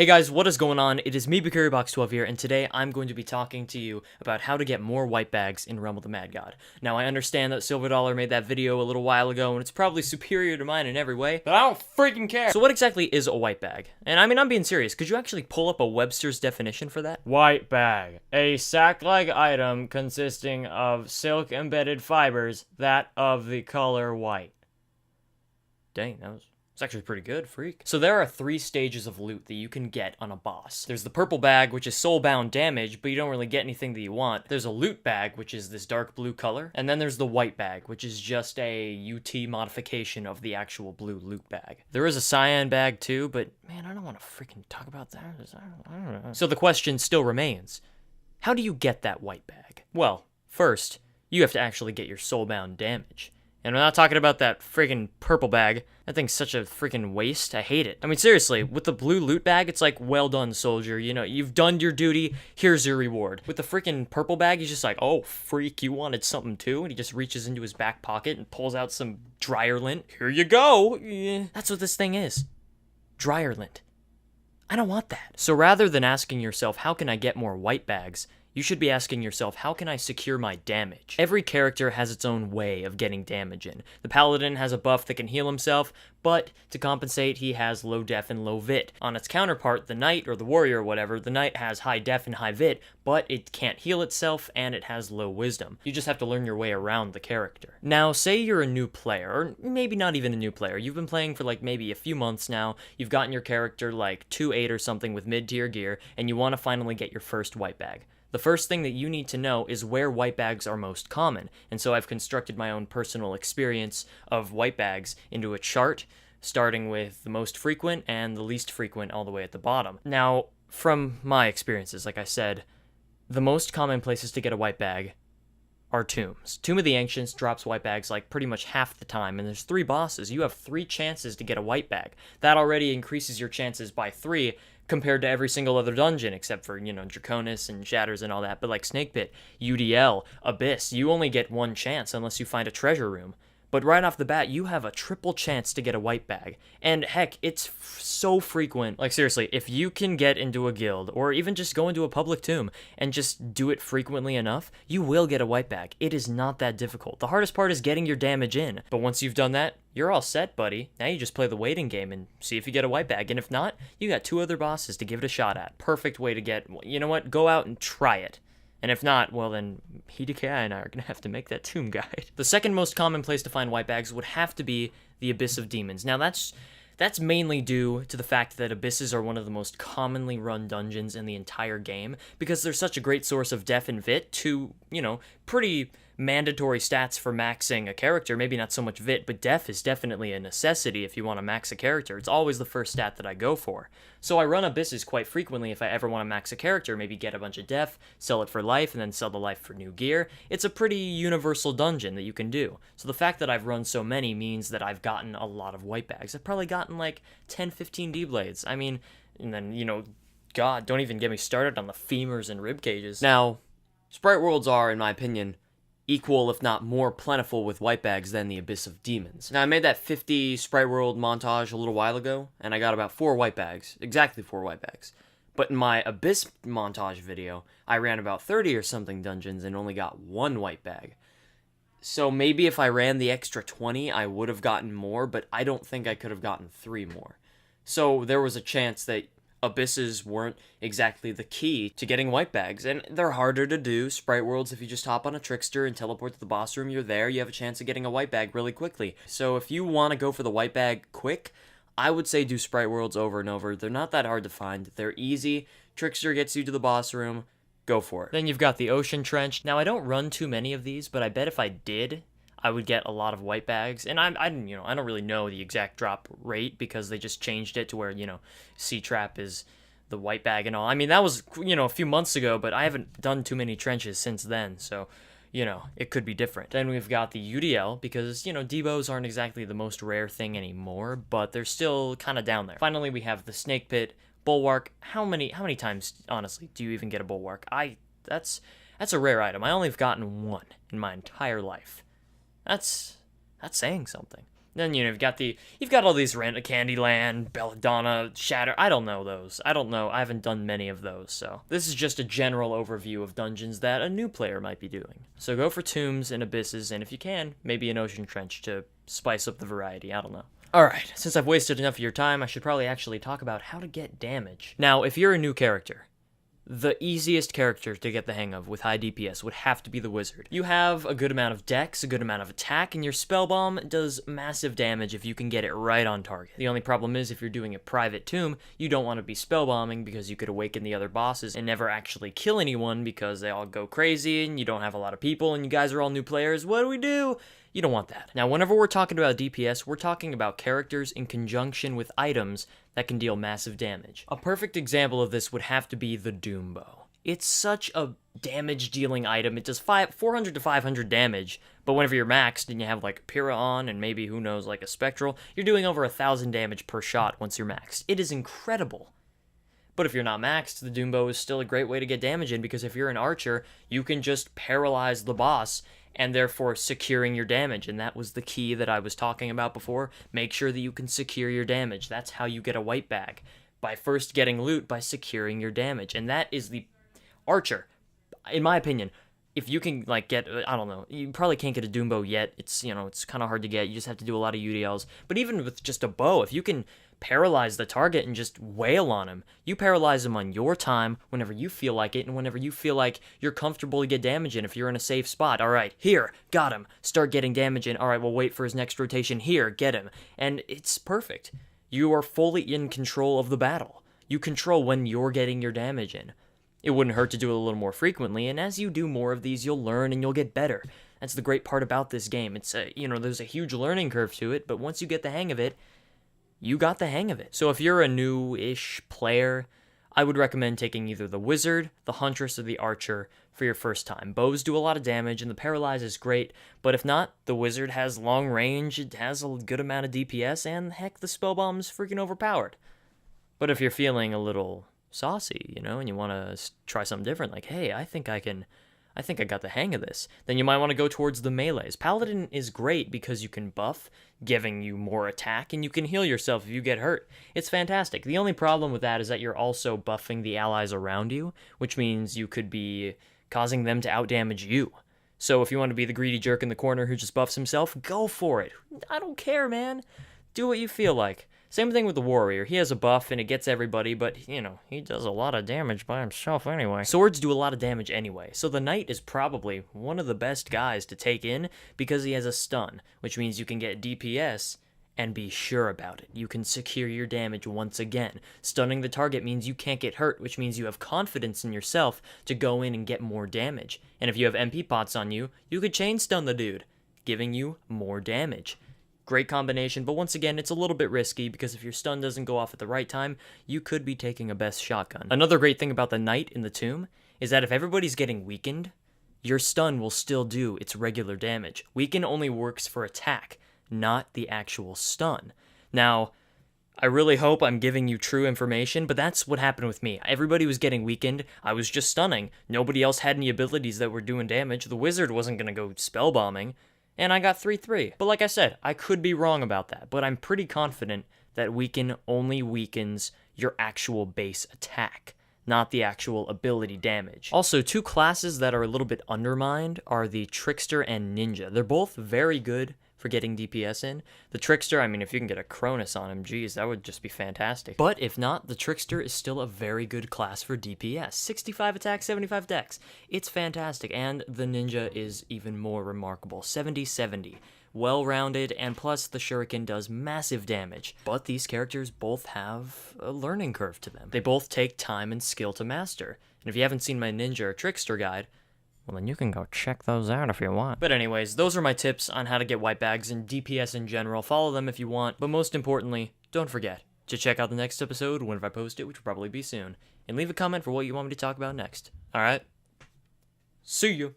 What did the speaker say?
Hey guys, what is going on? It is me, BikuriBox12 here, and today I'm going to be talking to you about how to get more white bags in Realm of the Mad God. Now, I understand that Silver Dollar made that video a little while ago, and it's probably superior to mine in every way, but I don't freaking care! So what exactly is a white bag? And I mean, I'm being serious. Could you actually pull up a Webster's definition for that? White bag. A sack-like item consisting of silk-embedded fibers, that of the color white. Dang, it's actually pretty good, freak. So there are 3 stages of loot that you can get on a boss. There's the purple bag, which is soulbound damage, but you don't really get anything that you want. There's a loot bag, which is this dark blue color. And then there's the white bag, which is just a UT modification of the actual blue loot bag. There is a cyan bag too, but man, I don't want to freaking talk about that. I don't know. So the question still remains, how do you get that white bag? Well, first, you have to actually get your soulbound damage. And I'm not talking about that friggin' purple bag. That thing's such a freaking waste. I hate it. I mean, seriously, with the blue loot bag, it's like, well done, soldier. You know, you've done your duty. Here's your reward. With the freaking purple bag, he's just like, oh, freak, you wanted something too? And he just reaches into his back pocket and pulls out some dryer lint. Here you go. Yeah. That's what this thing is. Dryer lint. I don't want that. So rather than asking yourself, how can I get more white bags? You should be asking yourself, how can I secure my damage? Every character has its own way of getting damage in. The Paladin has a buff that can heal himself, but to compensate, he has low def and low vit. On its counterpart, the Knight, or the Warrior or whatever, the Knight has high def and high vit, but it can't heal itself, and it has low wisdom. You just have to learn your way around the character. Now, say you're a new player, or maybe not even a new player. You've been playing for like maybe a few months now, you've gotten your character like 2-8 or something with mid-tier gear, and you want to finally get your first white bag. The first thing that you need to know is where white bags are most common, and so I've constructed my own personal experience of white bags into a chart, starting with the most frequent and the least frequent all the way at the bottom. Now, from my experiences, like I said, the most common places to get a white bag are tombs. Tomb of the Ancients drops white bags like pretty much half the time, and there's 3 bosses. You have 3 chances to get a white bag. That already increases your chances by 3 compared to every single other dungeon, except for, you know, Draconis and Shatters and all that. But like Snake Pit, UDL, Abyss, you only get 1 chance unless you find a treasure room. But right off the bat, you have a triple chance to get a white bag. And heck, it's so frequent. Like seriously, if you can get into a guild, or even just go into a public tomb, and just do it frequently enough, you will get a white bag. It is not that difficult. The hardest part is getting your damage in. But once you've done that, you're all set, buddy. Now you just play the waiting game and see if you get a white bag. And if not, you got 2 other bosses to give it a shot at. Perfect way to get, you know what, go out and try it. And if not, well then, HDKI and I are going to have to make that tomb guide. The second most common place to find white bags would have to be the Abyss of Demons. Now that's mainly due to the fact that abysses are one of the most commonly run dungeons in the entire game, because they're such a great source of def and vit to, you know, pretty mandatory stats for maxing a character. Maybe not so much vit, but def is definitely a necessity if you want to max a character. It's always the first stat that I go for. So I run abysses quite frequently if I ever want to max a character, maybe get a bunch of def, sell it for life, and then sell the life for new gear. It's a pretty universal dungeon that you can do. So the fact that I've run so many means that I've gotten a lot of white bags. I've probably gotten like 10, 15 D-blades. I mean, and then, you know, God, don't even get me started on the femurs and rib cages. Now, Sprite Worlds are, in my opinion, equal, if not more plentiful with white bags than the Abyss of Demons. Now, I made that 50 Sprite World montage a little while ago, and I got about 4 white bags. Exactly 4 white bags. But in my Abyss montage video, I ran about 30 or something dungeons and only got 1 white bag. So maybe if I ran the extra 20, I would have gotten more, but I don't think I could have gotten 3 more. So there was a chance that abysses weren't exactly the key to getting white bags, and they're harder to do. Sprite Worlds, if you just hop on a Trickster and teleport to the boss room, you're there, you have a chance of getting a white bag really quickly. So if you want to go for the white bag quick, I would say do Sprite Worlds over and over. They're not that hard to find. They're easy. Trickster gets you to the boss room. Go for it. Then you've got the Ocean Trench. Now, I don't run too many of these, but I bet if I did, I would get a lot of white bags. And I don't really know the exact drop rate because they just changed it to where, you know, C-Trap is the white bag and all. I mean, that was, you know, a few months ago, but I haven't done too many trenches since then, so, you know, it could be different. Then we've got the UDL, because, you know, Debos aren't exactly the most rare thing anymore, but they're still kind of down there. Finally, we have the Snake Pit, Bulwark. How many times, honestly, do you even get a Bulwark? That's a rare item. I only have gotten 1 in my entire life. That's saying something. Then, you've got all these random Candyland, Belladonna, Shatter. I don't know those. I don't know. I haven't done many of those, so. This is just a general overview of dungeons that a new player might be doing. So go for tombs and abysses, and if you can, maybe an ocean trench to spice up the variety. I don't know. Alright, since I've wasted enough of your time, I should probably actually talk about how to get damage. Now, if you're a new character, the easiest character to get the hang of with high DPS would have to be the wizard. You have a good amount of dex, a good amount of attack, and your spell bomb does massive damage if you can get it right on target. The only problem is if you're doing a private tomb, you don't want to be spell bombing because you could awaken the other bosses and never actually kill anyone because they all go crazy and you don't have a lot of people and you guys are all new players. What do we do? You don't want that. Now, whenever we're talking about DPS, we're talking about characters in conjunction with items that can deal massive damage. A perfect example of this would have to be the Doom Bow. It's such a damage-dealing item. It does 400 to 500 damage, but whenever you're maxed and you have like Pyrrha on and maybe, who knows, like a Spectral, you're doing over 1,000 damage per shot once you're maxed. It is incredible. But if you're not maxed, the Doom Bow is still a great way to get damage in because if you're an archer, you can just paralyze the boss and therefore securing your damage. And that was the key that I was talking about before. Make sure that you can secure your damage. That's how you get a white bag. By first getting loot, by securing your damage. And that is the archer. In my opinion, if you can, like, get, I don't know, you probably can't get a Doom Bow yet. It's, it's kind of hard to get. You just have to do a lot of UDLs. But even with just a bow, if you can paralyze the target and just wail on him, you paralyze him on your time whenever you feel like it and whenever you feel like you're comfortable to get damage in if you're in a safe spot. All right, here, got him. Start getting damage in. All right, we'll wait for his next rotation. Here, get him. And it's perfect. You are fully in control of the battle. You control when you're getting your damage in. It wouldn't hurt to do it a little more frequently, and as you do more of these, you'll learn and you'll get better. That's the great part about this game. It's there's a huge learning curve to it, but once you get the hang of it, you got the hang of it. So if you're a new-ish player, I would recommend taking either the Wizard, the Huntress, or the Archer for your first time. Bows do a lot of damage, and the Paralyze is great, but if not, the Wizard has long range, it has a good amount of DPS, and heck, the Spell Bomb's freaking overpowered. But if you're feeling a little saucy, and you want to try something different, like, hey, I think I got the hang of this, then you might want to go towards the melees. Paladin is great because you can buff, giving you more attack, and you can heal yourself if you get hurt. It's fantastic. The only problem with that is that you're also buffing the allies around you, which means you could be causing them to outdamage you. So if you want to be the greedy jerk in the corner who just buffs himself, go for it. I don't care, man. Do what you feel like. Same thing with the warrior. He has a buff and it gets everybody, but, he does a lot of damage by himself anyway. Swords do a lot of damage anyway, so the knight is probably one of the best guys to take in because he has a stun, which means you can get DPS and be sure about it. You can secure your damage once again. Stunning the target means you can't get hurt, which means you have confidence in yourself to go in and get more damage. And if you have MP pots on you, you could chain stun the dude, giving you more damage. Great combination, but once again, it's a little bit risky because if your stun doesn't go off at the right time, you could be taking a best shotgun. Another great thing about the knight in the tomb is that if everybody's getting weakened, your stun will still do its regular damage. Weaken only works for attack, not the actual stun. Now, I really hope I'm giving you true information, but that's what happened with me. Everybody was getting weakened, I was just stunning. Nobody else had any abilities that were doing damage. The wizard wasn't going to go spell bombing. And I got 3-3. But like I said, I could be wrong about that, but I'm pretty confident that weaken only weakens your actual base attack, not the actual ability damage. Also, two classes that are a little bit undermined are the Trickster and Ninja. They're both very good for getting DPS in. The Trickster, I mean, if you can get a Cronus on him, geez, that would just be fantastic. But if not, the Trickster is still a very good class for DPS. 65 attack, 75 dex. It's fantastic, and the Ninja is even more remarkable. 70-70. Well-rounded, and plus the Shuriken does massive damage. But these characters both have a learning curve to them. They both take time and skill to master. And if you haven't seen my Ninja or Trickster guide, well, then you can go check those out if you want. But anyways, those are my tips on how to get white bags and DPS in general. Follow them if you want, but most importantly, don't forget to check out the next episode whenever I post it, which will probably be soon. And leave a comment for what you want me to talk about next. Alright? See you!